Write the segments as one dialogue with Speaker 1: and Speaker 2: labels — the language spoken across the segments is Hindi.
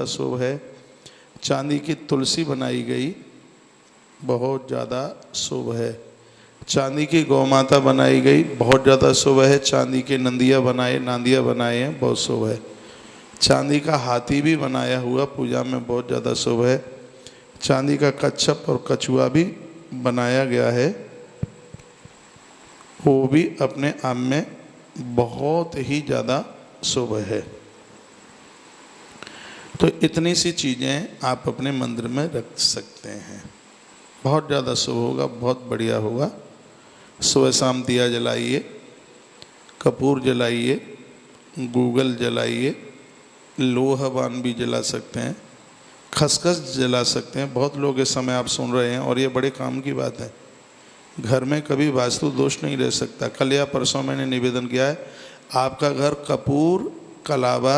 Speaker 1: शुभ है। चांदी की तुलसी बनाई गई, बहुत ज़्यादा शुभ है। चांदी की गौ माता बनाई गई, बहुत ज़्यादा शुभ है। चांदी के नांदिया बनाए हैं, बहुत शुभ है। चांदी का हाथी भी बनाया हुआ पूजा में बहुत ज़्यादा शुभ है। चांदी का कच्छप और कछुआ भी बनाया गया है, वो भी अपने आप में बहुत ही ज़्यादा शुभ है। तो इतनी सी चीज़ें आप अपने मंदिर में रख सकते हैं, बहुत ज़्यादा शुभ होगा, बहुत बढ़िया होगा। सुबह शाम दिया जलाइए, कपूर जलाइए, गूगल जलाइए, लोहवान भी जला सकते हैं, खसखस जला सकते हैं। बहुत लोग इस समय आप सुन रहे हैं और ये बड़े काम की बात है। घर में कभी वास्तु दोष नहीं रह सकता। कल या परसों मैंने निवेदन किया है, आपका घर कपूर, कलावा,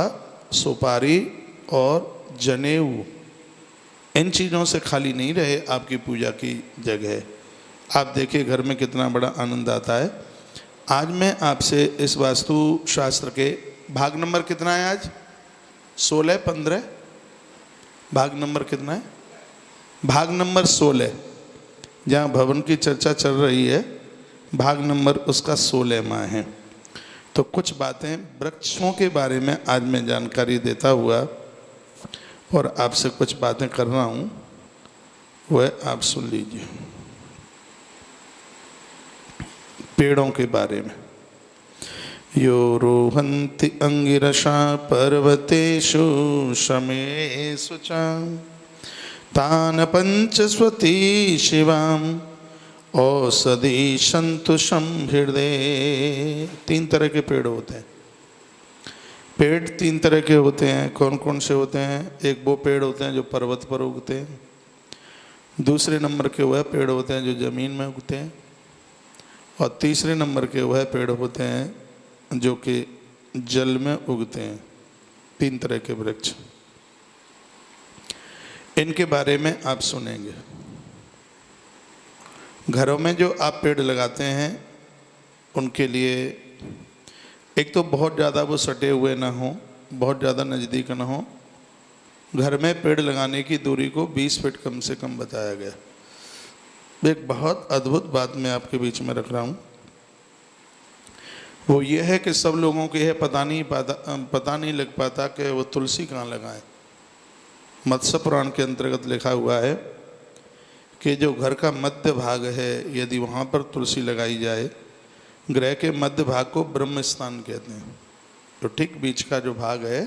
Speaker 1: सुपारी और जनेऊ इन चीज़ों से खाली नहीं रहे आपकी पूजा की जगह। आप देखिए घर में कितना बड़ा आनंद आता है। आज मैं आपसे इस वास्तु शास्त्र के भाग नंबर कितना है आज? 16, 15? भाग नंबर कितना है? भाग नंबर 16, जहाँ भवन की चर्चा चल रही है, भाग नंबर उसका 16वां है। तो कुछ बातें वृक्षों के बारे में आज मैं जानकारी देता हुआ और आपसे कुछ बातें कर रहा हूँ, वह आप सुन लीजिए। पेड़ों के बारे में, यो रोहन्ति अंगिरसा पर्वतेषु शमेषु च तान पंचस्वती शिवाम औषधि संतुषम हृदय। 3 तरह के पेड़ होते हैं। पेड़ 3 तरह के होते हैं। कौन कौन से होते हैं? एक वो पेड़ होते हैं जो पर्वत पर उगते हैं, दूसरे नंबर के वह पेड़ होते हैं जो ज़मीन में उगते हैं, और तीसरे नंबर के वह पेड़ होते हैं जो कि जल में उगते हैं। 3 तरह के वृक्ष, इनके बारे में आप सुनेंगे। घरों में जो आप पेड़ लगाते हैं उनके लिए एक तो बहुत ज़्यादा वो सटे हुए ना हो, बहुत ज़्यादा नज़दीक ना हो। घर में पेड़ लगाने की दूरी को 20 फीट कम से कम बताया गया। एक बहुत अद्भुत बात मैं आपके बीच में रख रहा हूँ, वो ये है कि सब लोगों को यह पता नहीं लग पाता कि वो तुलसी कहाँ लगाएं। मत्स्य पुराण के अंतर्गत लिखा हुआ है कि जो घर का मध्य भाग है, यदि वहाँ पर तुलसी लगाई जाए, ग्रह के मध्य भाग को ब्रह्म स्थान कहते हैं। तो ठीक बीच का जो भाग है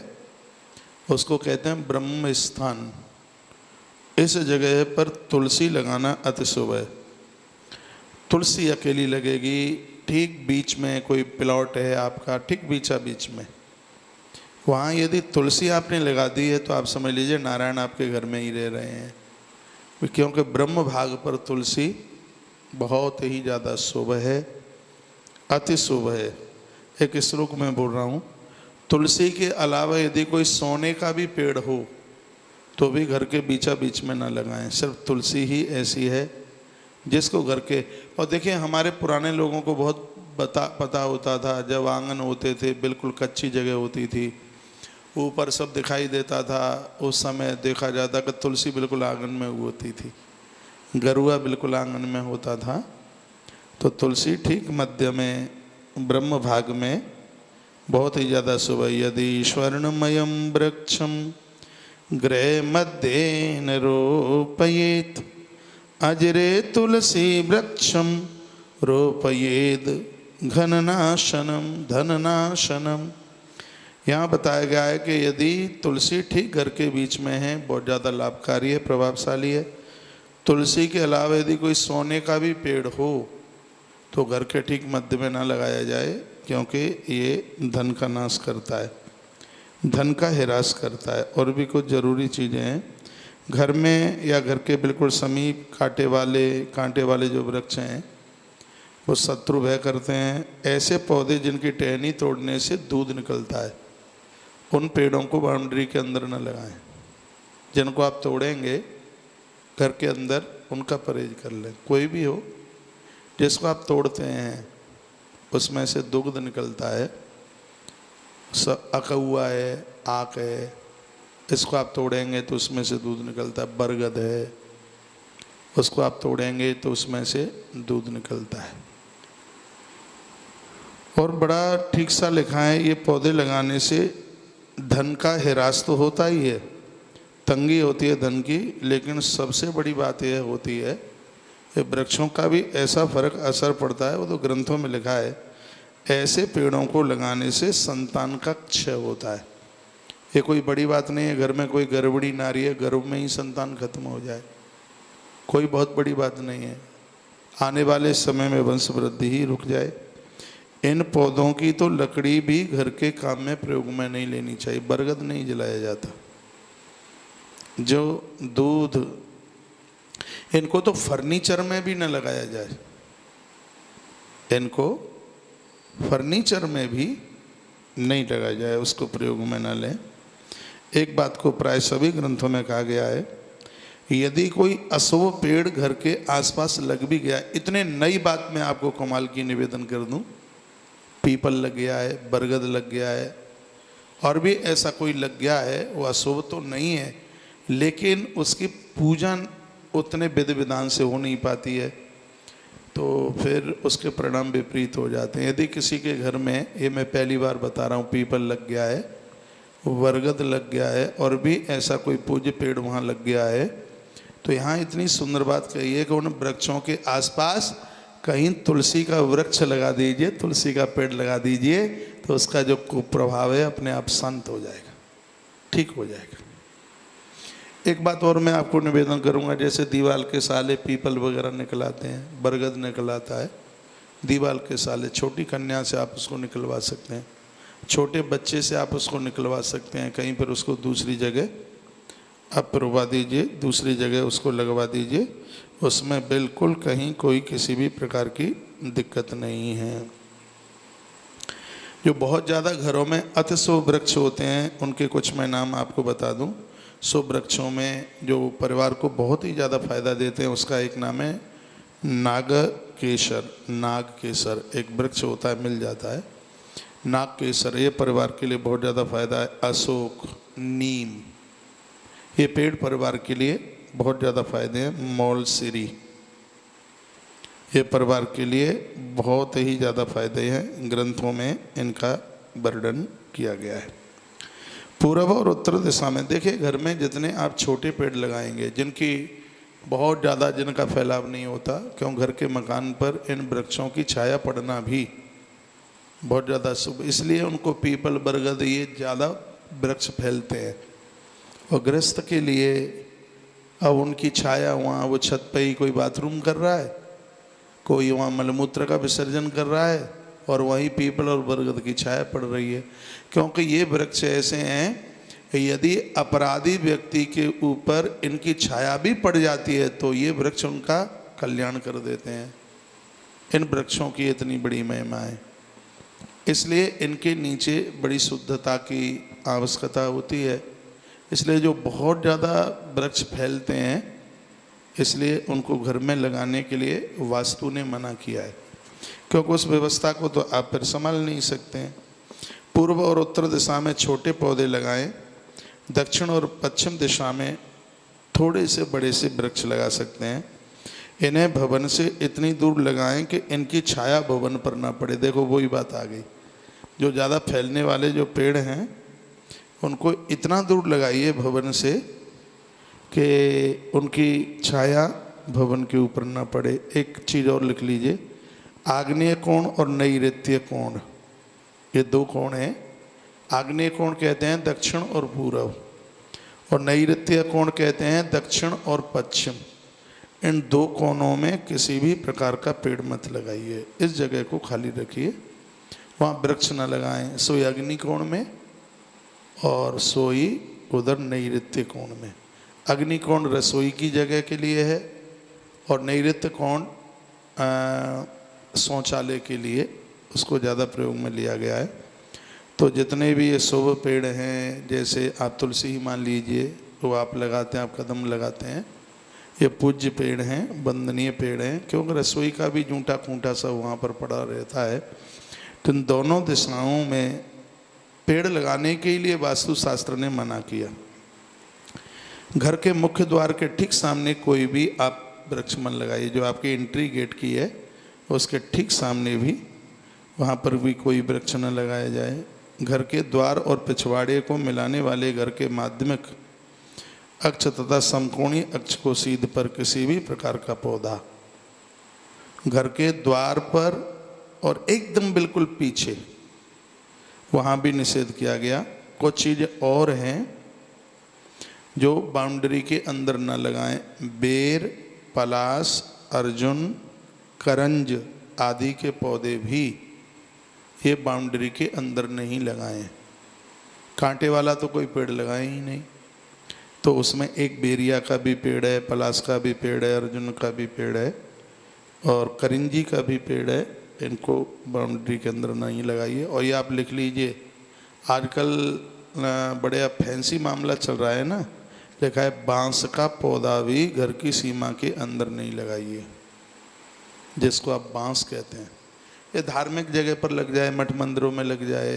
Speaker 1: उसको कहते हैं ब्रह्म स्थान। इस जगह पर तुलसी लगाना अति शुभ है। तुलसी अकेली लगेगी, ठीक बीच में कोई प्लॉट है आपका, ठीक बीच में, वहाँ यदि तुलसी आपने लगा दी है तो आप समझ लीजिए नारायण आपके घर में ही रह रहे हैं, क्योंकि ब्रह्म भाग पर तुलसी बहुत ही ज़्यादा शुभ है, अति शुभ है। एक श्लोक में बोल रहा हूँ, तुलसी के अलावा यदि कोई सोने का भी पेड़ हो तो भी घर के बीच में ना लगाएं। सिर्फ तुलसी ही ऐसी है जिसको घर के, और देखिए हमारे पुराने लोगों को बहुत पता होता था, जब आंगन होते थे बिल्कुल कच्ची जगह होती थी, ऊपर सब दिखाई देता था, उस समय देखा जाता कि तुलसी बिल्कुल आंगन में होती थी, गरुआ बिल्कुल आंगन में होता था। तो तुलसी ठीक मध्य में ब्रह्म भाग में बहुत ही ज़्यादा शुभ है। यदि स्वर्णमयम वृक्षम गृह मध्य न रोपयेत अजरे तुलसी वृक्षम रोपयेद घननाशनम धननाशनम। यहाँ बताया गया है कि यदि तुलसी ठीक घर के बीच में है, बहुत ज़्यादा लाभकारी है, प्रभावशाली है। तुलसी के अलावा यदि कोई सोने का भी पेड़ हो तो घर के ठीक मध्य में ना लगाया जाए, क्योंकि ये धन का नाश करता है, धन का हिरास करता है। और भी कुछ ज़रूरी चीज़ें हैं घर में या घर के बिल्कुल समीप कांटे वाले जो वृक्ष हैं वो शत्रु भय करते हैं। ऐसे पौधे जिनकी टहनी तोड़ने से दूध निकलता है, उन पेड़ों को बाउंड्री के अंदर न लगाएं। जिनको आप तोड़ेंगे घर के अंदर, उनका परहेज कर लें। कोई भी हो जिसको आप तोड़ते हैं उसमें से दुग्ध निकलता है, अकौआ है, आक है, इसको आप तोड़ेंगे तो उसमें से दूध निकलता है। बरगद है, उसको आप तोड़ेंगे तो उसमें से दूध निकलता है। और बड़ा ठीक सा लिखा है, ये पौधे लगाने से धन का हिरास तो होता ही है, तंगी होती है धन की, लेकिन सबसे बड़ी बात यह होती है कि वृक्षों का भी ऐसा फर्क असर पड़ता है, वो तो ग्रंथों में लिखा है, ऐसे पेड़ों को लगाने से संतान का क्षय होता है। ये कोई बड़ी बात नहीं है, घर में कोई गर्भवती नारी है, गर्भ में ही संतान खत्म हो जाए, कोई बहुत बड़ी बात नहीं है, आने वाले समय में वंश वृद्धि ही रुक जाए। इन पौधों की तो लकड़ी भी घर के काम में प्रयोग में नहीं लेनी चाहिए। बरगद नहीं जलाया जाता। जो दूध, इनको तो फर्नीचर में भी न लगाया जाए, इनको फर्नीचर में भी नहीं लगाया जाए, उसको प्रयोग में न लें। एक बात को प्राय सभी ग्रंथों में कहा गया है, यदि कोई अशुभ पेड़ घर के आसपास लग भी गया, इतने नई बात मैं आपको कमाल की निवेदन कर दूं, पीपल लग गया है, बरगद लग गया है, और भी ऐसा कोई लग गया है, वो अशुभ तो नहीं है, लेकिन उसकी पूजन उतने विधि विधान से हो नहीं पाती है, तो फिर उसके परिणाम विपरीत हो जाते हैं। यदि किसी के घर में, ये मैं पहली बार बता रहा हूँ, पीपल लग गया है, बरगद लग गया है, और भी ऐसा कोई पूज्य पेड़ वहाँ लग गया है, तो यहाँ इतनी सुंदर बात कही है कि उन वृक्षों के आसपास कहीं तुलसी का वृक्ष लगा दीजिए, तुलसी का पेड़ लगा दीजिए, तो उसका जो कुप्रभाव है अपने आप शांत हो जाएगा, ठीक हो जाएगा। एक बात और मैं आपको निवेदन करूंगा, जैसे दीवाल के साले पीपल वगैरह निकलाते हैं, बरगद निकलाता है, दीवाल के साले, छोटी कन्या से आप उसको निकलवा सकते हैं, छोटे बच्चे से आप उसको निकलवा सकते हैं, कहीं पर उसको दूसरी जगह आप रुवा दीजिए, दूसरी जगह उसको लगवा दीजिए, उसमें बिल्कुल कहीं कोई किसी भी प्रकार की दिक्कत नहीं है। जो बहुत ज़्यादा घरों में अति शुभ वृक्ष होते हैं, उनके कुछ मैं नाम आपको बता दूं। शुभ वृक्षों में जो परिवार को बहुत ही ज़्यादा फायदा देते हैं, उसका एक नाम है नाग केसर। नाग केसर एक वृक्ष होता है, मिल जाता है, नाग केसर, ये परिवार के लिए बहुत ज़्यादा फायदा है। अशोक, नीम, ये पेड़ परिवार के लिए बहुत ज़्यादा फायदे हैं। मौलसिरी, ये परिवार के लिए बहुत ही ज़्यादा फायदे हैं, ग्रंथों में इनका वर्णन किया गया है। पूर्व और उत्तर दिशा में देखिए, घर में जितने आप छोटे पेड़ लगाएंगे, जिनकी बहुत ज़्यादा, जिनका फैलाव नहीं होता, क्यों घर के मकान पर इन वृक्षों की छाया पड़ना भी बहुत ज़्यादा शुभ, इसलिए उनको पीपल, बरगद, ये ज़्यादा वृक्ष फैलते हैं। और गृहस्थ के लिए अब उनकी छाया, वहाँ वो छत पे ही कोई बाथरूम कर रहा है, कोई वहाँ मलमूत्र का विसर्जन कर रहा है, और वहीं पीपल और बरगद की छाया पड़ रही है, क्योंकि ये वृक्ष ऐसे हैं, यदि अपराधी व्यक्ति के ऊपर इनकी छाया भी पड़ जाती है तो ये वृक्ष उनका कल्याण कर देते हैं। इन वृक्षों की इतनी बड़ी महिमा है, इसलिए इनके नीचे बड़ी शुद्धता की आवश्यकता होती है। इसलिए जो बहुत ज़्यादा वृक्ष फैलते हैं, इसलिए उनको घर में लगाने के लिए वास्तु ने मना किया है, क्योंकि उस व्यवस्था को तो आप फिर संभाल नहीं सकते हैं। पूर्व और उत्तर दिशा में छोटे पौधे लगाएं, दक्षिण और पश्चिम दिशा में थोड़े से बड़े से वृक्ष लगा सकते हैं। इन्हें भवन से इतनी दूर लगाएं कि इनकी छाया भवन पर ना पड़े। देखो वही बात आ गई, जो ज़्यादा फैलने वाले जो पेड़ हैं उनको इतना दूर लगाइए भवन से कि उनकी छाया भवन के ऊपर ना पड़े। एक चीज़ और लिख लीजिए, आग्नेय कोण और नैऋत्य कोण, ये दो कोण हैं। आग्नेय कोण कहते हैं दक्षिण और पूर्व, और नैऋत्य कोण कहते हैं दक्षिण और पश्चिम। इन दो कोणों में किसी भी प्रकार का पेड़ मत लगाइए, इस जगह को खाली रखिए, वहाँ वृक्ष न लगाएं। सोई अग्नि कोण में और सोई उधर नैऋत्य कोण में। अग्नि कोण रसोई की जगह के लिए है, और नैऋत्य कोण शौचालय के लिए, उसको ज़्यादा प्रयोग में लिया गया है। तो जितने भी ये शुभ पेड़ हैं, जैसे आप तुलसी ही मान लीजिए, वो आप लगाते हैं, आप कदम लगाते हैं, ये पूज्य पेड़ हैं, वंदनीय पेड़ हैं, क्योंकि रसोई का भी जूठा खूंटा सब वहाँ पर पड़ा रहता है। तो इन दोनों दिशाओं में पेड़ लगाने के लिए वास्तुशास्त्र ने मना किया। घर के मुख्य द्वार के ठीक सामने कोई भी आप वृक्ष मन लगाइए, जो आपकी एंट्री गेट की है उसके ठीक सामने भी, वहाँ पर भी कोई वृक्ष न लगाया जाए। घर के द्वार और पिछवाड़े को मिलाने वाले घर के माध्यमिक अक्ष तथा समकोणीय अक्ष को सीध पर किसी भी प्रकार का पौधा घर के द्वार पर और एकदम बिल्कुल पीछे वहाँ भी निषेध किया गया। कुछ चीज़ें और हैं जो बाउंड्री के अंदर न लगाएं। बेर, पलाश, अर्जुन, करंज आदि के पौधे भी ये बाउंड्री के अंदर नहीं लगाएं। कांटे वाला तो कोई पेड़ लगाए ही नहीं, तो उसमें एक बेरिया का भी पेड़ है, पलाश का भी पेड़ है, अर्जुन का भी पेड़ है और करिंजी का भी पेड़ है। इनको बाउंड्री के अंदर नहीं लगाइए। और ये आप लिख लीजिए, आजकल बड़े फैंसी मामला चल रहा है ना, लिखा है बांस का पौधा भी घर की सीमा के अंदर नहीं लगाइए, जिसको आप बांस कहते हैं। ये धार्मिक जगह पर लग जाए, मठ मंदिरों में लग जाए,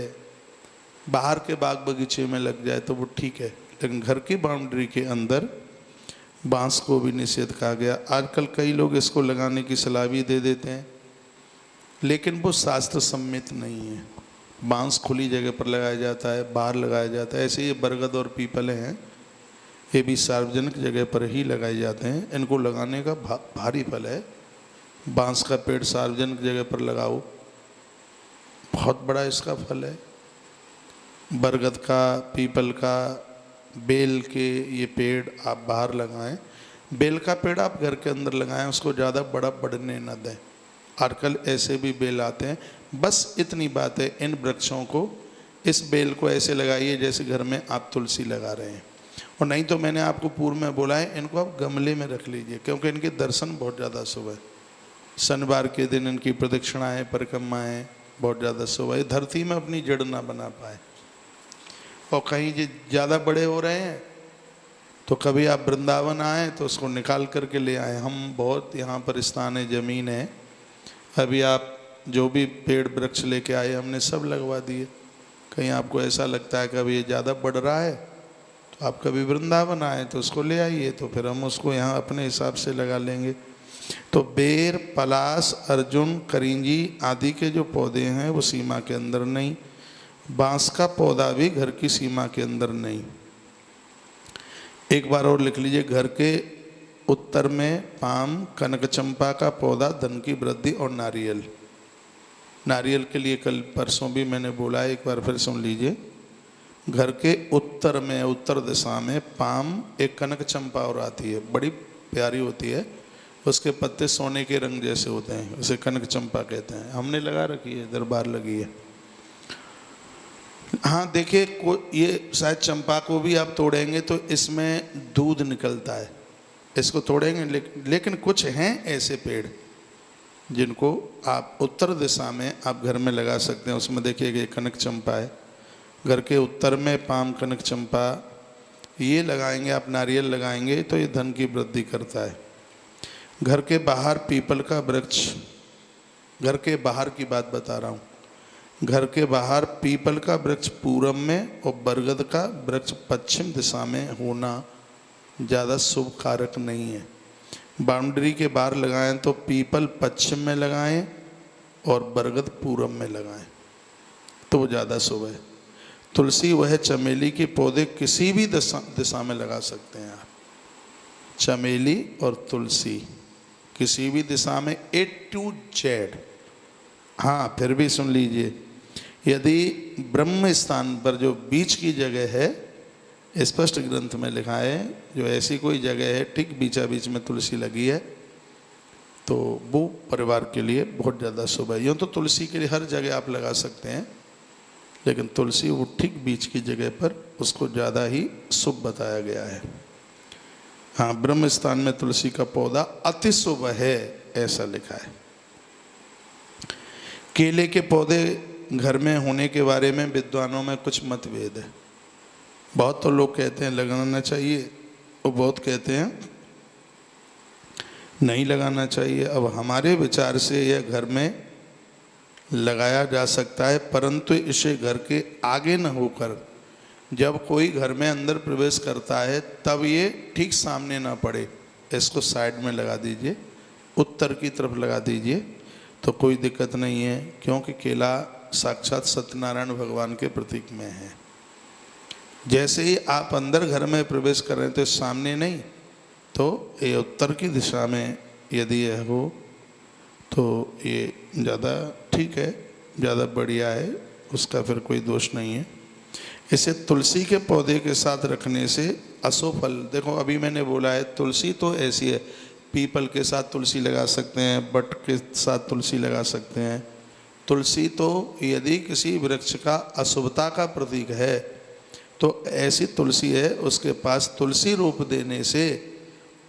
Speaker 1: बाहर के बाग बगीचे में लग जाए तो वो ठीक है, लेकिन घर की बाउंड्री के अंदर बांस को भी निषेध कहा गया। आजकल कई लोग इसको लगाने की सलाह भी दे देते हैं, लेकिन वो शास्त्र सम्मित नहीं है। बांस खुली जगह पर लगाया जाता है, बाहर लगाया जाता है। ऐसे ये बरगद और पीपल हैं, ये भी सार्वजनिक जगह पर ही लगाए जाते हैं। इनको लगाने का भारी फल है। बांस का पेड़ सार्वजनिक जगह पर लगाओ, बहुत बड़ा इसका फल है। बरगद का, पीपल का, बेल के ये पेड़ आप बाहर लगाएं। बेल का पेड़ आप घर के अंदर लगाएं, उसको ज़्यादा बड़ा बढ़ने न दें। आजकल ऐसे भी बेल आते हैं। बस इतनी बात है, इन वृक्षों को, इस बेल को ऐसे लगाइए जैसे घर में आप तुलसी लगा रहे हैं। और नहीं तो मैंने आपको पूर्व में बोला है, इनको आप गमले में रख लीजिए, क्योंकि इनके दर्शन बहुत ज़्यादा शुभ है। शनिवार के दिन इनकी प्रदक्षिणाएँ, परिक्रमाएँ बहुत ज़्यादा शुभ है। धरती में अपनी जड़ ना बना पाए। और कहीं जो ज़्यादा बड़े हो रहे हैं तो कभी आप वृंदावन आए तो उसको निकाल करके ले आए। हम बहुत यहाँ पर स्थान है, ज़मीन है, अभी आप जो भी पेड़ वृक्ष लेके आए हमने सब लगवा दिए। कहीं आपको ऐसा लगता है कि अभी ये ज़्यादा बढ़ रहा है तो आप कभी वृंदावन आए तो उसको ले आइए, तो फिर हम उसको यहाँ अपने हिसाब से लगा लेंगे। तो बेर, पलाश, अर्जुन, करिंजी आदि के जो पौधे हैं वो सीमा के अंदर नहीं। बांस का पौधा भी घर की सीमा के अंदर नहीं। एक बार और लिख लीजिए, घर के उत्तर में पाम, कनक चंपा का पौधा, धन की वृद्धि और नारियल। नारियल के लिए कल परसों भी मैंने बोला है, एक बार फिर सुन लीजिए। घर के उत्तर में, उत्तर दिशा में पाम, एक कनक चंपा और आती है, बड़ी प्यारी होती है, उसके पत्ते सोने के रंग जैसे होते हैं, उसे कनक चंपा कहते हैं। हमने लगा रखी है, दरबार लगी है। हाँ देखिए, ये शायद चंपा को भी आप तोड़ेंगे तो इसमें दूध निकलता है, इसको तोड़ेंगे। लेकिन कुछ हैं ऐसे पेड़ जिनको आप उत्तर दिशा में आप घर में लगा सकते हैं। उसमें देखिए कि कनक चंपा है, घर के उत्तर में पाम, कनक चंपा, ये लगाएंगे आप, नारियल लगाएंगे तो ये धन की वृद्धि करता है। घर के बाहर पीपल का वृक्ष, घर के बाहर की बात बता रहा हूँ, घर के बाहर पीपल का वृक्ष पूरब में और बरगद का वृक्ष पश्चिम दिशा में होना ज़्यादा शुभ कारक नहीं है। बाउंड्री के बाहर लगाएं तो पीपल पश्चिम में लगाएं और बरगद पूरब में लगाएं तो वो ज़्यादा शुभ है। तुलसी वह चमेली के पौधे किसी भी दिशा में लगा सकते हैं आप। चमेली और तुलसी किसी भी दिशा में, A to Z। हाँ फिर भी सुन लीजिए, यदि ब्रह्म स्थान पर जो बीच की जगह है, स्पष्ट ग्रंथ में लिखा है, जो ऐसी कोई जगह है ठीक बीचा बीच में तुलसी लगी है तो वो परिवार के लिए बहुत ज़्यादा शुभ है। यूँ तो तुलसी के लिए हर जगह आप लगा सकते हैं, लेकिन तुलसी वो ठीक बीच की जगह पर उसको ज़्यादा ही शुभ बताया गया है। हाँ, ब्रह्म स्थान में तुलसी का पौधा अति शुभ है, ऐसा लिखा है। केले के पौधे घर में होने के बारे में विद्वानों में कुछ मतभेद है। बहुत तो लोग कहते हैं लगाना चाहिए और बहुत कहते हैं नहीं लगाना चाहिए। अब हमारे विचार से यह घर में लगाया जा सकता है, परंतु इसे घर के आगे न होकर जब कोई घर में अंदर प्रवेश करता है तब ये ठीक सामने ना पड़े, इसको साइड में लगा दीजिए, उत्तर की तरफ लगा दीजिए तो कोई दिक्कत नहीं है, क्योंकि केला साक्षात सत्यनारायण भगवान के प्रतीक में है। जैसे ही आप अंदर घर में प्रवेश कर रहे हैं तो सामने नहीं, तो ये उत्तर की दिशा में यदि यह हो तो ये ज़्यादा ठीक है, ज़्यादा बढ़िया है, उसका फिर कोई दोष नहीं है। इसे तुलसी के पौधे के साथ रखने से अशुभ फल, देखो अभी मैंने बोला है तुलसी तो ऐसी है, पीपल के साथ तुलसी लगा सकते हैं, बट के साथ तुलसी लगा सकते हैं। तुलसी तो यदि किसी वृक्ष का अशुभता का प्रतीक है तो ऐसी तुलसी है, उसके पास तुलसी रूप देने से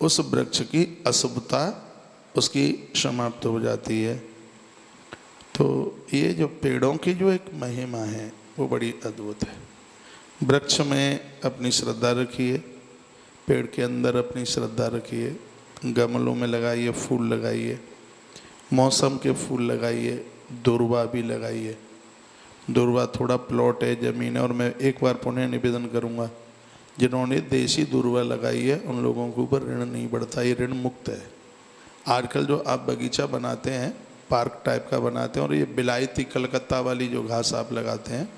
Speaker 1: उस वृक्ष की अशुभता उसकी समाप्त हो जाती है। तो ये जो पेड़ों की जो एक महिमा है वो बड़ी अद्भुत है। वृक्ष में अपनी श्रद्धा रखिए, पेड़ के अंदर अपनी श्रद्धा रखिए, गमलों में लगाइए, फूल लगाइए, मौसम के फूल लगाइए, दूर्वा भी लगाइए। दूर्वा थोड़ा प्लॉट है, ज़मीन है, और मैं एक बार पुनः निवेदन करूँगा, जिन्होंने देसी दूर्वा लगाई है उन लोगों के ऊपर ऋण नहीं बढ़ता, ये ऋण मुक्त है। आजकल जो आप बगीचा बनाते हैं, पार्क टाइप का बनाते हैं, और ये बिलायती कलकत्ता वाली जो घास आप लगाते हैं,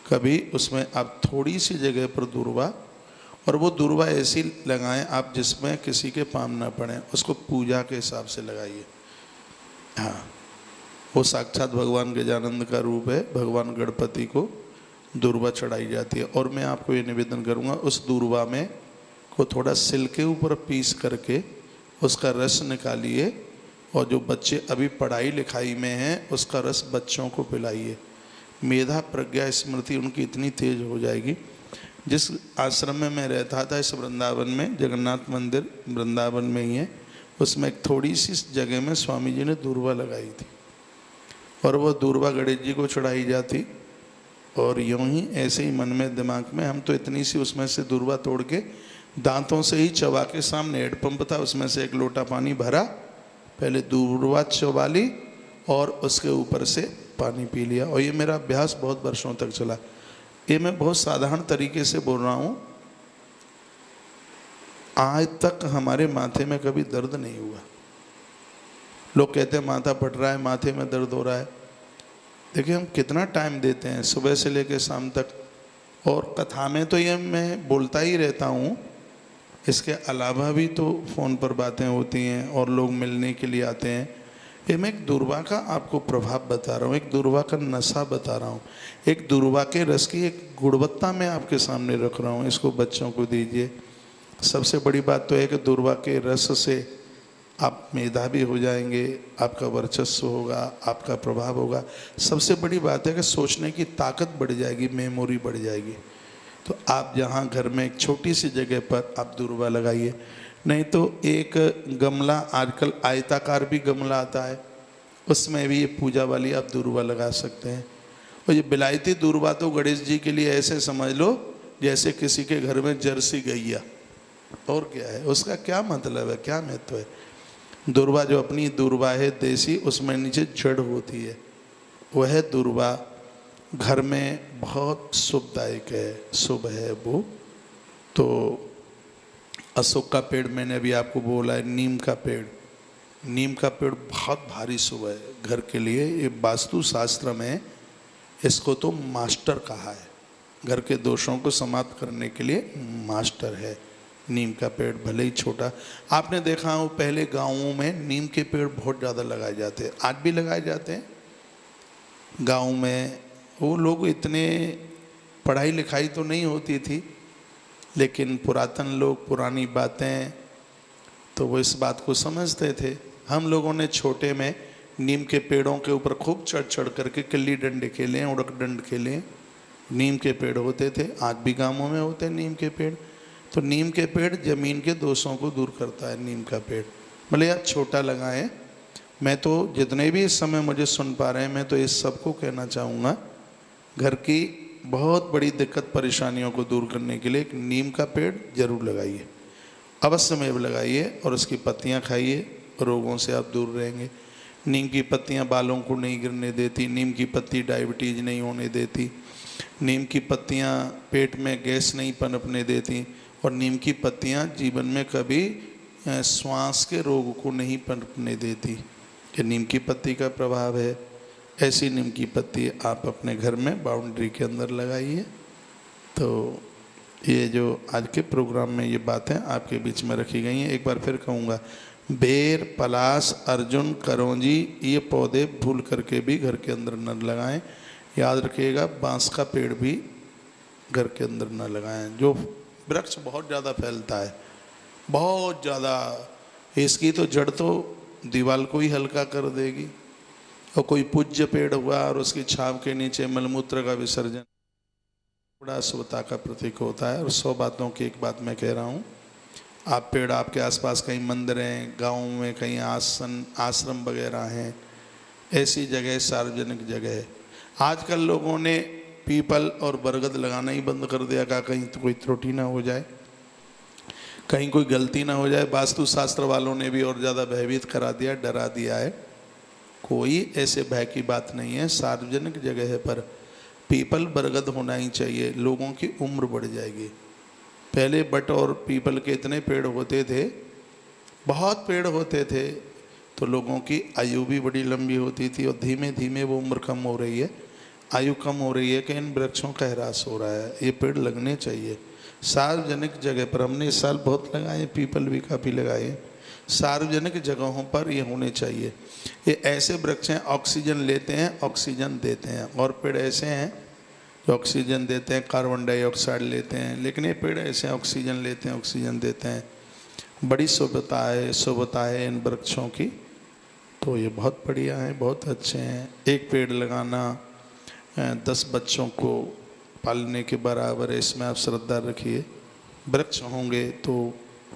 Speaker 1: कभी उसमें आप थोड़ी सी जगह पर दूर्वा, और वो दूर्वा ऐसी लगाएं आप जिसमें किसी के पाँव ना पड़े, उसको पूजा के हिसाब से लगाइए। हाँ, वो साक्षात भगवान गजानंद का रूप है, भगवान गणपति को दूर्वा चढ़ाई जाती है। और मैं आपको ये निवेदन करूँगा, उस दूर्वा में को थोड़ा सिल के ऊपर पीस करके उसका रस निकालिए, और जो बच्चे अभी पढ़ाई लिखाई में हैं उसका रस बच्चों को पिलाइए। मेधा प्रज्ञा स्मृति उनकी इतनी तेज हो जाएगी। जिस आश्रम में मैं रहता था इस वृंदावन में, जगन्नाथ मंदिर वृंदावन में ही है, उसमें एक थोड़ी सी जगह में स्वामी जी ने दूर्वा लगाई थी, और वो दूर्वा गणेश जी को चढ़ाई जाती, और यूँ ही ऐसे ही मन में दिमाग में हम तो इतनी सी उसमें से दूर्वा तोड़ के दांतों से ही चबा के, सामने हेडपम्प था उसमें से एक लोटा पानी भरा, पहले दूर्वा चबा ली और उसके ऊपर से पानी पी लिया। और ये मेरा अभ्यास बहुत वर्षों तक चला। ये मैं बहुत साधारण तरीके से बोल रहा हूँ, आज तक हमारे माथे में कभी दर्द नहीं हुआ। लोग कहते हैं माथा फट रहा है, माथे में दर्द हो रहा है। देखिए हम कितना टाइम देते हैं सुबह से लेकर शाम तक, और कथा में तो ये मैं बोलता ही रहता हूँ, इसके अलावा भी तो फ़ोन पर बातें होती हैं और लोग मिलने के लिए आते हैं। ये मैं एक दूर्वा का आपको प्रभाव बता रहा हूँ, एक दूर्वा का नशा बता रहा हूँ, एक दूर्वा के रस की एक गुणवत्ता मैं आपके सामने रख रहा हूँ। इसको बच्चों को दीजिए। सबसे बड़ी बात तो है कि दूर्वा के रस से आप मेधावी हो जाएंगे, आपका वर्चस्व होगा, आपका प्रभाव होगा। सबसे बड़ी बात है कि सोचने की ताकत बढ़ जाएगी, मेमोरी बढ़ जाएगी। तो आप जहाँ घर में एक छोटी सी जगह पर आप दूर्वा लगाइए, नहीं तो एक गमला, आजकल आयताकार भी गमला आता है, उसमें भी ये पूजा वाली आप दूर्वा लगा सकते हैं। और ये बिलायती दूर्वा तो गणेश जी के लिए ऐसे समझ लो जैसे किसी के घर में जर्सी गैया, और क्या है, उसका क्या मतलब है, क्या महत्व है। दूर्वा जो अपनी दूर्वा है देसी, उसमें नीचे जड़ होती है, वह दूर्वा घर में बहुत शुभदायक है, शुभ है वो। तो अशोक का पेड़ मैंने अभी आपको बोला है, नीम का पेड़, नीम का पेड़ बहुत भारी शुभ है घर के लिए। ये वास्तु शास्त्र में इसको तो मास्टर कहा है, घर के दोषों को समाप्त करने के लिए मास्टर है नीम का पेड़, भले ही छोटा। आपने देखा हो पहले गाँवों में नीम के पेड़ बहुत ज़्यादा लगाए जाते हैं, आज भी लगाए जाते हैं गाँव में। वो लोग इतने पढ़ाई लिखाई तो नहीं होती थी, लेकिन पुरातन लोग, पुरानी बातें, तो वो इस बात को समझते थे। हम लोगों ने छोटे में नीम के पेड़ों के ऊपर खूब चढ़ चढ़ करके किल्ली डंडे खेले, उड़क डंड खेले। नीम के पेड़ होते थे, आज भी गाँवों में होते हैं नीम के पेड़। तो नीम के पेड़ ज़मीन के दोषों को दूर करता है नीम का पेड़, भले आप छोटा लगाएं। मैं तो जितने भी इस समय मुझे सुन पा रहे हैं, मैं तो इस सबको कहना चाहूँगा, घर की बहुत बड़ी दिक्कत परेशानियों को दूर करने के लिए एक नीम का पेड़ जरूर लगाइए, अवश्य में लगाइए, और उसकी पत्तियाँ खाइए, रोगों से आप दूर रहेंगे। नीम की पत्तियाँ बालों को नहीं गिरने देती, नीम की पत्ती डायबिटीज़ नहीं होने देती, नीम की पत्तियाँ पेट में गैस नहीं पनपने देती, और नीम की पत्तियाँ जीवन में कभी श्वास के रोग को नहीं पनपने देती। ये नीम की पत्ती का प्रभाव है। ऐसी नीम की पत्ती आप अपने घर में बाउंड्री के अंदर लगाइए। तो ये जो आज के प्रोग्राम में ये बातें आपके बीच में रखी गई हैं। एक बार फिर कहूँगा, बेर, पलाश, अर्जुन, करौंजी, ये पौधे भूल करके भी घर के अंदर न लगाएं। याद रखिएगा, बांस का पेड़ भी घर के अंदर न लगाएं। जो वृक्ष बहुत ज़्यादा फैलता है, बहुत ज़्यादा, इसकी तो जड़ तो दीवार को ही हल्का कर देगी। और कोई पूज्य पेड़ हुआ और उसकी छांव के नीचे मलमूत्र का विसर्जन बड़ा शुभता का प्रतीक होता है। और 100 बातों की एक बात मैं कह रहा हूँ, आप पेड़ आपके आसपास कहीं मंदिर हैं, गाँव में कहीं आश्रम वगैरह हैं, ऐसी जगह सार्वजनिक जगह है। आजकल लोगों ने पीपल और बरगद लगाना ही बंद कर दिया, का कहीं तो कोई त्रुटि ना हो जाए, कहीं कोई गलती ना हो जाए। वास्तु शास्त्र वालों ने भी और ज़्यादा भयभीत करा दिया, डरा दिया है। कोई ऐसे भय की बात नहीं है। सार्वजनिक जगह पर पीपल बरगद होना ही चाहिए, लोगों की उम्र बढ़ जाएगी। पहले बट और पीपल के इतने पेड़ होते थे, बहुत पेड़ होते थे, तो लोगों की आयु भी बड़ी लंबी होती थी। और धीमे धीमे वो उम्र कम हो रही है, आयु कम हो रही है कि इन वृक्षों का ह्रास हो रहा है। ये पेड़ लगने चाहिए सार्वजनिक जगह पर। हमने इस साल बहुत लगाए, पीपल भी काफ़ी लगाए। सार्वजनिक जगहों पर ये होने चाहिए। ये ऐसे वृक्ष हैं, ऑक्सीजन लेते हैं, ऑक्सीजन देते हैं। और पेड़ ऐसे हैं जो ऑक्सीजन देते हैं, कार्बन डाइऑक्साइड लेते हैं, लेकिन ये पेड़ ऐसे हैं, ऑक्सीजन लेते हैं, ऑक्सीजन देते हैं। बड़ी शुभता है इन वृक्षों की। तो ये बहुत बढ़िया है, बहुत अच्छे हैं। एक पेड़ लगाना 10 बच्चों को पालने के बराबर है। इसमें आप श्रद्धा रखिए। वृक्ष होंगे तो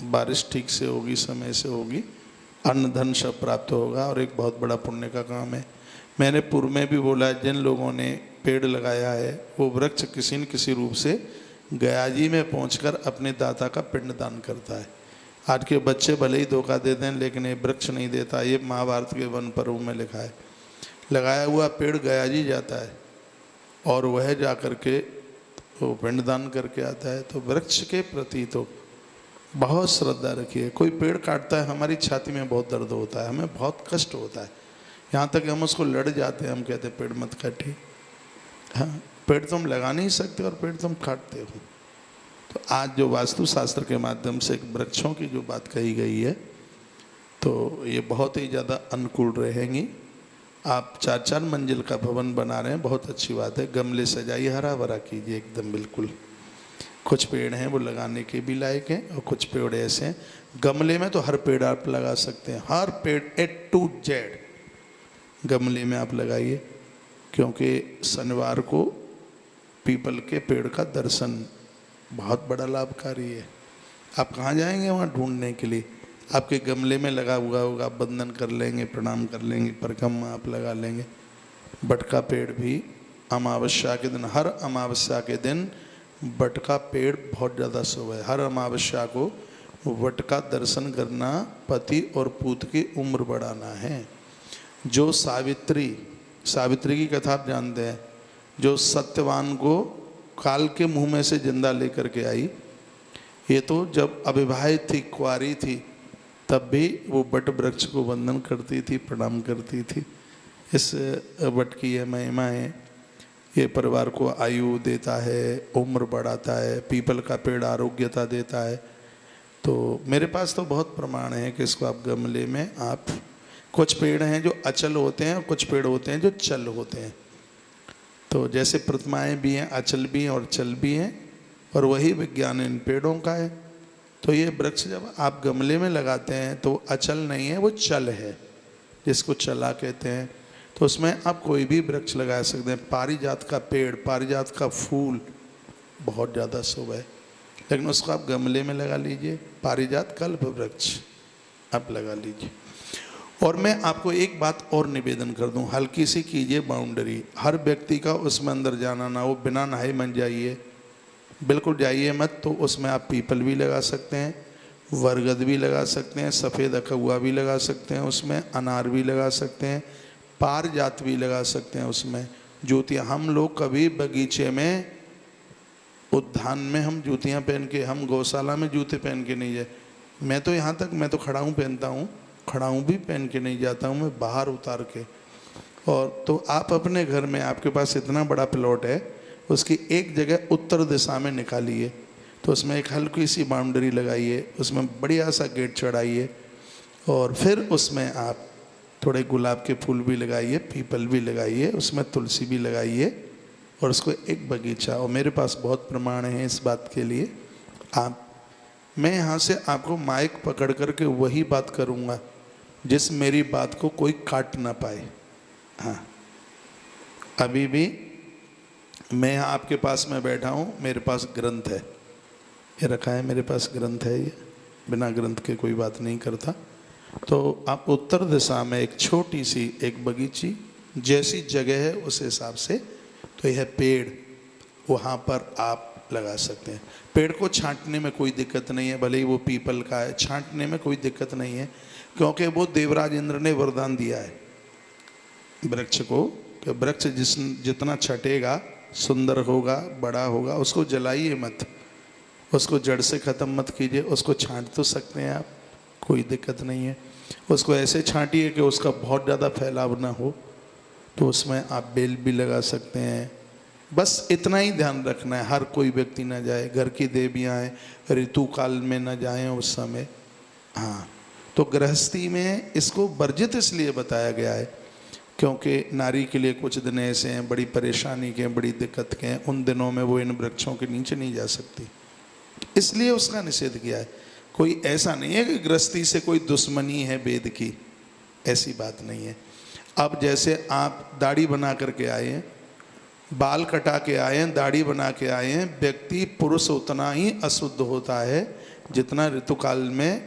Speaker 1: बारिश ठीक से होगी, समय से होगी, अन्न धन सब प्राप्त होगा, और एक बहुत बड़ा पुण्य का काम है। मैंने पूर्व में भी बोला, जिन लोगों ने पेड़ लगाया है वो वृक्ष किसी न किसी रूप से गया जी में पहुंचकर अपने दाता का पिंडदान करता है। आज के बच्चे भले ही धोखा देते हैं, लेकिन ये वृक्ष नहीं देता। ये महाभारत के वन पर्व में लिखा है। लगाया हुआ पेड़ गया जी जाता है और वह जा कर के वो पिंडदान करके आता है। तो वृक्ष के प्रति तो बहुत श्रद्धा रखिए। कोई पेड़ काटता है, हमारी छाती में बहुत दर्द होता है, हमें बहुत कष्ट होता है, यहाँ तक हम उसको लड़ जाते हैं। हम कहते हैं पेड़ मत काटिए। हाँ, पेड़ तुम लगा नहीं सकते और पेड़ तुम काटते हो। तो आज जो वास्तु शास्त्र के माध्यम से वृक्षों की जो बात कही गई है, तो ये बहुत ही ज़्यादा अनुकूल रहेंगी। आप 4-4 मंजिल का भवन बना रहे हैं, बहुत अच्छी बात है। गमले सजाइए, हरा भरा कीजिए एकदम बिल्कुल। कुछ पेड़ हैं वो लगाने के भी लायक हैं, और कुछ पेड़ ऐसे हैं गमले में तो हर पेड़ आप लगा सकते हैं। हर पेड़ A to Z गमले में आप लगाइए, क्योंकि शनिवार को पीपल के पेड़ का दर्शन बहुत बड़ा लाभकारी है। आप कहाँ जाएंगे वहाँ ढूंढने के लिए? आपके गमले में लगा हुआ होगा, आप वंदन कर लेंगे, प्रणाम कर लेंगे, परिक्रमा आप लगा लेंगे। बट का पेड़ भी अमावस्या के दिन, हर अमावस्या के दिन बट का पेड़ बहुत ज़्यादा शुभ है। हर अमावस्या को वट का दर्शन करना पति और पूत की उम्र बढ़ाना है। जो सावित्री की कथा आप जानते हैं, जो सत्यवान को काल के मुंह में से जिंदा लेकर के आई, ये तो जब अविवाहित थी, कुंवारी थी, तब भी वो बट वृक्ष को वंदन करती थी, प्रणाम करती थी। इस बट की यह महिमा है। ये परिवार को आयु देता है, उम्र बढ़ाता है। पीपल का पेड़ आरोग्यता देता है। तो मेरे पास तो बहुत प्रमाण है कि इसको आप गमले में आप, कुछ पेड़ हैं जो अचल होते हैं और कुछ पेड़ होते हैं जो चल होते हैं। तो जैसे प्रतिमाएं भी हैं, अचल भी हैं और चल भी हैं, और वही विज्ञान इन पेड़ों का है। तो ये वृक्ष जब आप गमले में लगाते हैं तो अचल नहीं है, वो चल है, जिसको चला कहते हैं। तो उसमें आप कोई भी वृक्ष लगा सकते हैं। पारिजात का पेड़, पारिजात का फूल बहुत ज़्यादा शुभ है, लेकिन उसको आप गमले में लगा लीजिए। पारिजात कल्प वृक्ष आप लगा लीजिए। और मैं आपको एक बात और निवेदन कर दूं, हल्की सी कीजिए बाउंड्री। हर व्यक्ति का उसमें अंदर जाना ना हो, बिना नहाए मत जाइए, बिल्कुल जाइए मत। तो उसमें आप पीपल भी लगा सकते हैं, बरगद भी लगा सकते हैं, सफ़ेद अखुआ भी लगा सकते हैं, उसमें अनार भी लगा सकते हैं, पारिजात भी लगा सकते हैं उसमें, जूतियाँ हम लोग कभी बगीचे में, उद्यान में हम जूतियाँ पहन के, हम गौशाला में जूते पहन के नहीं जाए। मैं तो यहाँ तक, मैं तो खड़ाऊँ पहनता हूँ, खड़ाऊँ भी पहन के नहीं जाता हूँ, मैं बाहर उतार के। और तो आप अपने घर में, आपके पास इतना बड़ा प्लॉट है, उसकी एक जगह उत्तर दिशा में निकालिए, तो उसमें एक हल्की सी बाउंड्री लगाइए, उसमें बढ़िया सा गेट चढ़ाइए, और फिर उसमें आप थोड़े गुलाब के फूल भी लगाइए, पीपल भी लगाइए, उसमें तुलसी भी लगाइए, और उसको एक बगीचा। और मेरे पास बहुत प्रमाण हैं इस बात के लिए। मैं यहाँ से आपको माइक पकड़ करके वही बात करूँगा जिस मेरी बात को कोई काट ना पाए। हाँ, अभी भी मैं यहाँ आपके पास में बैठा हूँ, मेरे पास ग्रंथ है, ये रखा है मेरे पास ग्रंथ है, ये बिना ग्रंथ के कोई बात नहीं करता। तो आप उत्तर दिशा में एक छोटी सी एक बगीची जैसी जगह है उस हिसाब से, तो यह पेड़ वहाँ पर आप लगा सकते हैं। पेड़ को छांटने में कोई दिक्कत नहीं है, भले ही वो पीपल का है, छांटने में कोई दिक्कत नहीं है, क्योंकि वो देवराज इंद्र ने वरदान दिया है वृक्ष को कि वृक्ष जितना छटेगा सुंदर होगा, बड़ा होगा, उसको जलाइए मत, उसको जड़ से ख़त्म मत कीजिए। उसको छांट तो सकते हैं आप, कोई दिक्कत नहीं है। उसको ऐसे छांटिए कि उसका बहुत ज़्यादा फैलाव ना हो, तो उसमें आप बेल भी लगा सकते हैं। बस इतना ही ध्यान रखना है, हर कोई व्यक्ति ना जाए, घर की देवियाँ हैं ऋतु काल में ना जाएं उस समय। हाँ, तो गृहस्थी में इसको वर्जित इसलिए बताया गया है क्योंकि नारी के लिए कुछ दिन ऐसे हैं बड़ी परेशानी के, बड़ी दिक्कत के हैं, उन दिनों में वो इन वृक्षों के नीचे नहीं जा सकती, इसलिए उसका निषेध किया है। कोई ऐसा नहीं है कि गृहस्थी से कोई दुश्मनी है वेद की, ऐसी बात नहीं है। अब जैसे आप दाढ़ी बना करके आए हैं, बाल कटा के आए हैं, दाढ़ी बना के आए हैं, व्यक्ति पुरुष उतना ही अशुद्ध होता है जितना ऋतुकाल में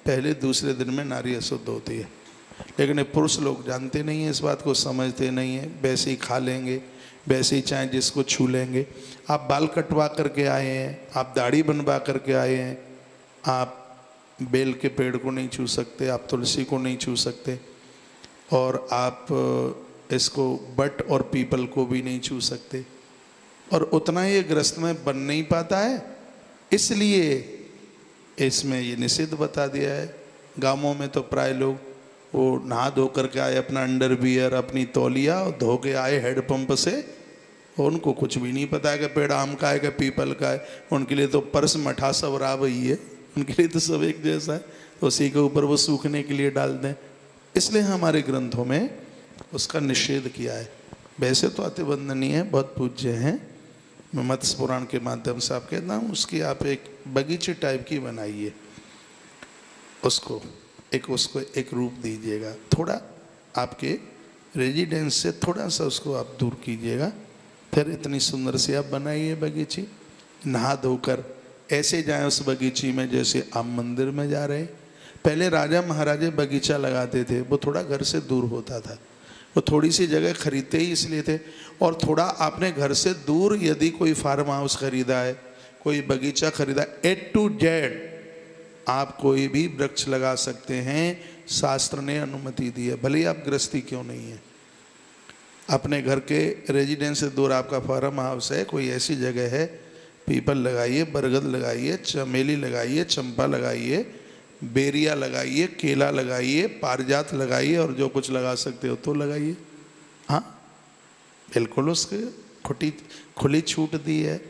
Speaker 1: पहले दूसरे दिन में नारी अशुद्ध होती है। लेकिन पुरुष लोग जानते नहीं हैं, इस बात को समझते नहीं हैं, वैसे ही खा लेंगे, वैसे ही चाहे जिसको छू लेंगे। आप बाल कटवा करके आए हैं, आप दाढ़ी बनवा करके आए हैं, आप बेल के पेड़ को नहीं छू सकते, आप तुलसी को नहीं छू सकते, और आप इसको बट और पीपल को भी नहीं छू सकते, और उतना ही ग्रस्त में बन नहीं पाता है, इसलिए इसमें ये निषेध बता दिया है। गांवों में तो प्राय लोग वो नहा धो करके आए, अपना अंडरवियर अपनी तौलिया धो के आए हेडपम्प से, उनको कुछ भी नहीं पता है कि पेड़ आम का है कि पीपल का है। उनके लिए तो परस मठा सब रा वही है, उनके लिए तो सब एक जैसा है, तो उसी के ऊपर वो सूखने के लिए डाल दें। इसलिए हमारे ग्रंथों में उसका निषेध किया है। वैसे तो अतिवंदनीय है, बहुत पूज्य हैं। मैं मत्स्य पुराण के माध्यम से आप कहता हूँ, उसकी आप एक बगीचे टाइप की बनाइए, उसको एक रूप दीजिएगा, थोड़ा आपके रेजिडेंस से थोड़ा सा उसको आप दूर कीजिएगा, फिर इतनी सुंदर सी आप बनाइए बगीची। नहा धोकर ऐसे जाएं उस बगीची में जैसे आप मंदिर में जा रहे हैं। पहले राजा महाराजे बगीचा लगाते थे, वो थोड़ा घर से दूर होता था, वो थोड़ी सी जगह खरीदते ही इसलिए थे। और थोड़ा आपने घर से दूर यदि कोई फार्म हाउस खरीदा है, कोई बगीचा खरीदा, A to Z आप कोई भी वृक्ष लगा सकते हैं, शास्त्र ने अनुमति दी है, भले ही आप गृहस्थी क्यों नहीं है। अपने घर के रेजिडेंस से दूर आपका फार्म हाउस है, कोई ऐसी जगह है, पीपल लगाइए, बरगद लगाइए, चमेली लगाइए, चंपा लगाइए, बेरिया लगाइए, केला लगाइए, पारिजात लगाइए, और जो कुछ लगा सकते हो तो लगाइए। हाँ, बिल्कुल उसके खुली छूट दी है।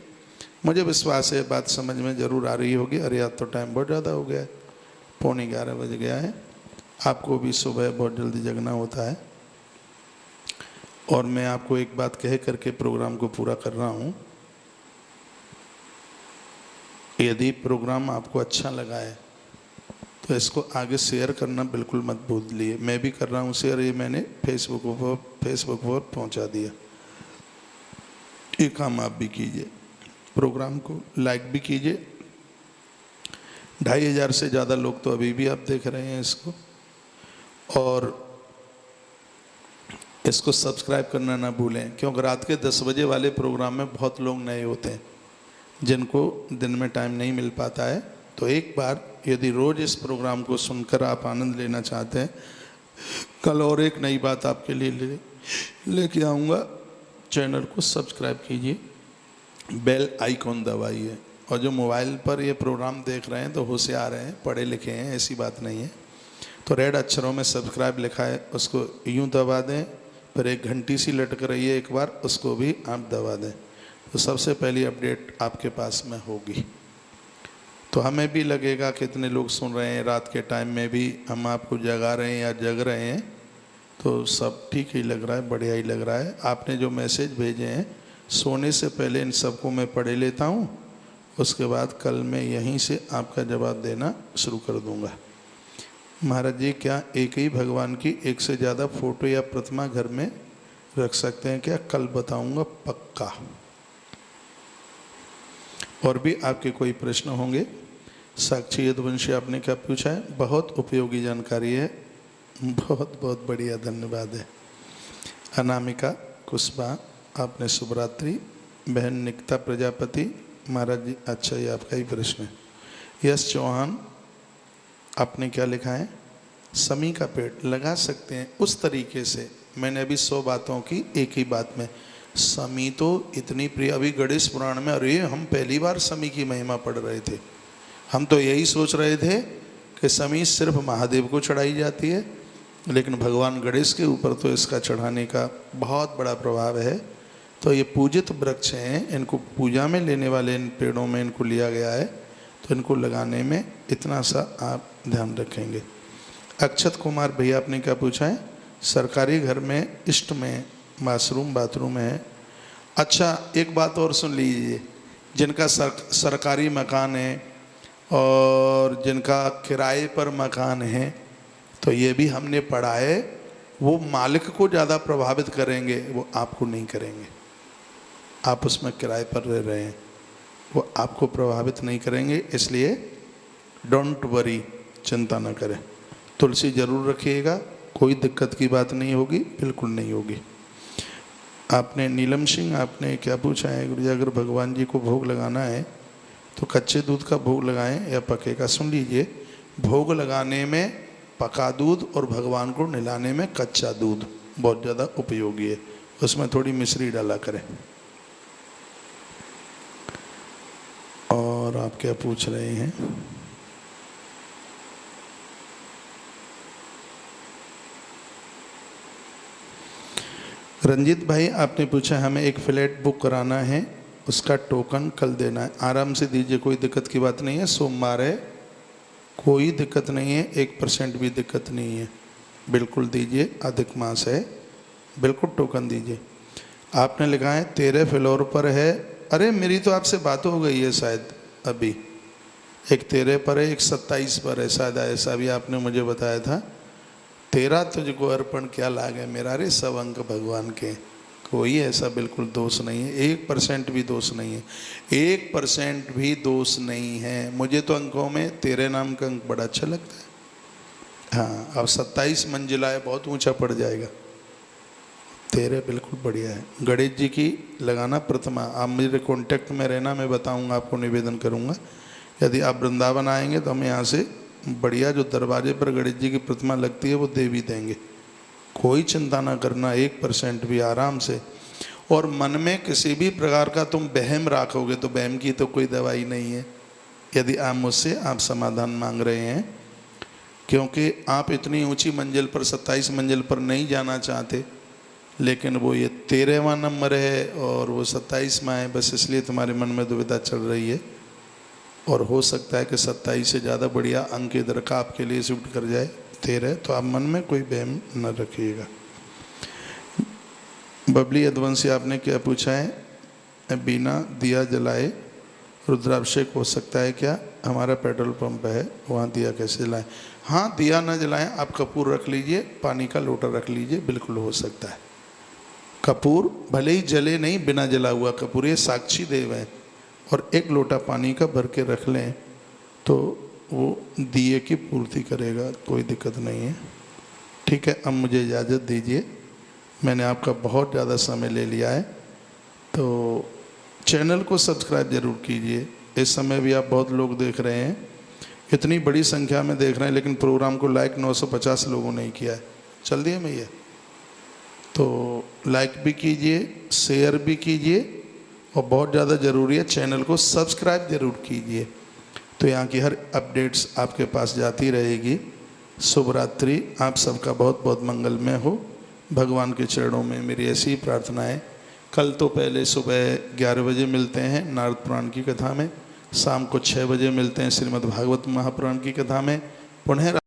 Speaker 1: मुझे विश्वास है बात समझ में ज़रूर आ रही होगी। अरे यार, तो टाइम बहुत ज़्यादा हो गया है, 11:15 बज गया है। आपको भी सुबह बहुत जल्दी जगना होता है, और मैं आपको एक बात कह करके प्रोग्राम को पूरा कर रहा हूँ। यदि प्रोग्राम आपको अच्छा लगा है तो इसको आगे शेयर करना बिल्कुल मत भूलिए। मैं भी कर रहा हूँ शेयर, ये मैंने फेसबुक पर पहुँचा दिया। ये काम आप भी कीजिए, प्रोग्राम को लाइक भी कीजिए। 2500 से ज़्यादा लोग तो अभी भी आप देख रहे हैं इसको, और इसको सब्सक्राइब करना ना भूलें, क्योंकि रात के 10 बजे वाले प्रोग्राम में बहुत लोग नए होते हैं जिनको दिन में टाइम नहीं मिल पाता है। तो एक बार यदि रोज़ इस प्रोग्राम को सुनकर आप आनंद लेना चाहते हैं, कल और एक नई बात आपके लिए लेके आऊँगा, चैनल को सब्सक्राइब कीजिए, बेल आइकॉन दबाइए। और जो मोबाइल पर ये प्रोग्राम देख रहे हैं तो होशियार हैं, पढ़े लिखे हैं, ऐसी बात नहीं है। तो रेड अक्षरों में सब्सक्राइब लिखा है, उसको यूं दबा दें। फिर एक घंटी सी लटक रही है एक बार, उसको भी आप दबा दें, तो सबसे पहली अपडेट आपके पास में होगी। तो हमें भी लगेगा कितने लोग सुन रहे हैं, रात के टाइम में भी हम आपको जगा रहे हैं या जग रहे हैं, तो सब ठीक ही लग रहा है, बढ़िया ही लग रहा है। आपने जो मैसेज भेजे हैं, सोने से पहले इन सबको मैं पढ़ लेता हूँ, उसके बाद कल मैं यहीं से आपका जवाब देना शुरू कर दूँगा। महाराज जी, क्या एक ही भगवान की एक से ज़्यादा फोटो या प्रतिमा घर में रख सकते हैं क्या? कल बताऊँगा पक्का। और भी आपके कोई प्रश्न होंगे? साक्षी यदुवंशी आपने क्या पूछा है? बहुत उपयोगी जानकारी है, बहुत बहुत बढ़िया, धन्यवाद है। अनामिका कुशबा आपने शुभरात्रि। बहन निकिता प्रजापति, महाराज जी अच्छा ये आपका ही प्रश्न है। यश चौहान आपने क्या लिखा है? समी का पेड़ लगा सकते हैं उस तरीके से, मैंने अभी 100 बातों की एक ही बात में, समी तो इतनी प्रिय, अभी गणेश पुराण में, अरे हम पहली बार समी की महिमा पढ़ रहे थे। हम तो यही सोच रहे थे कि समी सिर्फ महादेव को चढ़ाई जाती है, लेकिन भगवान गणेश के ऊपर तो इसका चढ़ाने का बहुत बड़ा प्रभाव है। तो ये पूजित वृक्ष हैं, इनको पूजा में लेने वाले इन पेड़ों में इनको लिया गया है, तो इनको लगाने में इतना सा आप ध्यान रखेंगे। अक्षत कुमार भैया आपने क्या पूछा है? सरकारी घर में इष्ट में वाशरूम बाथरूम है। अच्छा एक बात और सुन लीजिए, जिनका सरकारी मकान है और जिनका किराए पर मकान है, तो ये भी हमने पढ़ा है, वो मालिक को ज़्यादा प्रभावित करेंगे, वो आपको नहीं करेंगे। आप उसमें किराए पर रह रहे हैं, वो आपको प्रभावित नहीं करेंगे, इसलिए डोंट वरी, चिंता न करें। तुलसी जरूर रखिएगा, कोई दिक्कत की बात नहीं होगी, बिल्कुल नहीं होगी। आपने नीलम सिंह आपने क्या पूछा है? गुरु जी अगर भगवान जी को भोग लगाना है तो कच्चे दूध का भोग लगाएं या पके का? सुन लीजिए, भोग लगाने में पका दूध और भगवान को निलाने में कच्चा दूध बहुत ज़्यादा उपयोगी है, उसमें थोड़ी मिश्री डाला करें। और आप क्या पूछ रहे हैं? रंजीत भाई आपने पूछा हमें एक फ्लैट बुक कराना है, उसका टोकन कल देना है। आराम से दीजिए, कोई दिक्कत की बात नहीं है, सोमवार है, कोई दिक्कत नहीं है, 1% भी दिक्कत नहीं है, बिल्कुल दीजिए, अधिक मास है, बिल्कुल टोकन दीजिए। आपने लिखा है 13 फ्लोर पर है। अरे मेरी तो आपसे बात हो गई है शायद अभी, एक 13 पर है, एक 27 पर है शायद, ऐसा भी आपने मुझे बताया था। 13 तुझको अर्पण क्या लागे मेरा, रे सब अंक भगवान के, कोई ऐसा बिल्कुल दोष नहीं है, 1% भी दोष नहीं है, 1% भी दोष नहीं है। मुझे तो अंकों में 13 नाम का अंक बड़ा अच्छा लगता है। हाँ, अब 27 मंजिला है, बहुत ऊंचा पड़ जाएगा। 13 बिल्कुल बढ़िया है। गणेश जी की लगाना प्रतिमा, आप मेरे कॉन्टेक्ट में रहना, मैं बताऊंगा आपको, निवेदन करूंगा। यदि आप वृंदावन आएंगे तो हम यहाँ से बढ़िया जो दरवाजे पर गणेश जी की प्रतिमा लगती है वो दे भी देंगे, कोई चिंता ना करना, 1% भी आराम से। और मन में किसी भी प्रकार का तुम वहम रखोगे तो वहम की तो कोई दवाई नहीं है। यदि आप मुझसे आप समाधान मांग रहे हैं, क्योंकि आप इतनी ऊंची मंजिल पर 27 मंजिल पर नहीं जाना चाहते, लेकिन वो ये 13वां नंबर है और वो 27वां है, बस इसलिए तुम्हारे मन में दुविधा चल रही है। और हो सकता है कि 27 से ज़्यादा बढ़िया अंक इधर का आपके लिए शिफ्ट कर जाए 13, तो आप मन में कोई वहम न रखिएगा। बबली यदुवंशी आपने क्या पूछा है? बिना दिया जलाए रुद्राभिषेक हो सकता है क्या? हमारा पेट्रोल पंप है, वहाँ दिया कैसे जलाएं? हाँ, दिया न जलाएं, आप कपूर रख लीजिए, पानी का लोटा रख लीजिए, बिल्कुल हो सकता है। कपूर भले ही जले नहीं, बिना जला हुआ कपूर, ये साक्षी देव है, और 1 लोटा पानी का भर के रख लें तो वो दिए की पूर्ति करेगा, कोई दिक्कत नहीं है। ठीक है, अब मुझे इजाज़त दीजिए, मैंने आपका बहुत ज़्यादा समय ले लिया है, तो चैनल को सब्सक्राइब जरूर कीजिए। इस समय भी आप बहुत लोग देख रहे हैं, इतनी बड़ी संख्या में देख रहे हैं, लेकिन प्रोग्राम को लाइक 950 लोगों ने किया है। चल दिए मैं ये तो लाइक भी कीजिए, शेयर भी कीजिए और बहुत ज़्यादा ज़रूरी है चैनल को सब्सक्राइब ज़रूर कीजिए, तो यहाँ की हर अपडेट्स आपके पास जाती रहेगी। शुभ रात्रि, आप सबका बहुत बहुत मंगलमय हो। भगवान के चरणों में मेरी ऐसी ही प्रार्थना है। कल तो पहले सुबह 11 बजे मिलते हैं नारद पुराण की कथा में, शाम को 6 बजे मिलते हैं श्रीमद् भागवत महापुराण की कथा में, पुनः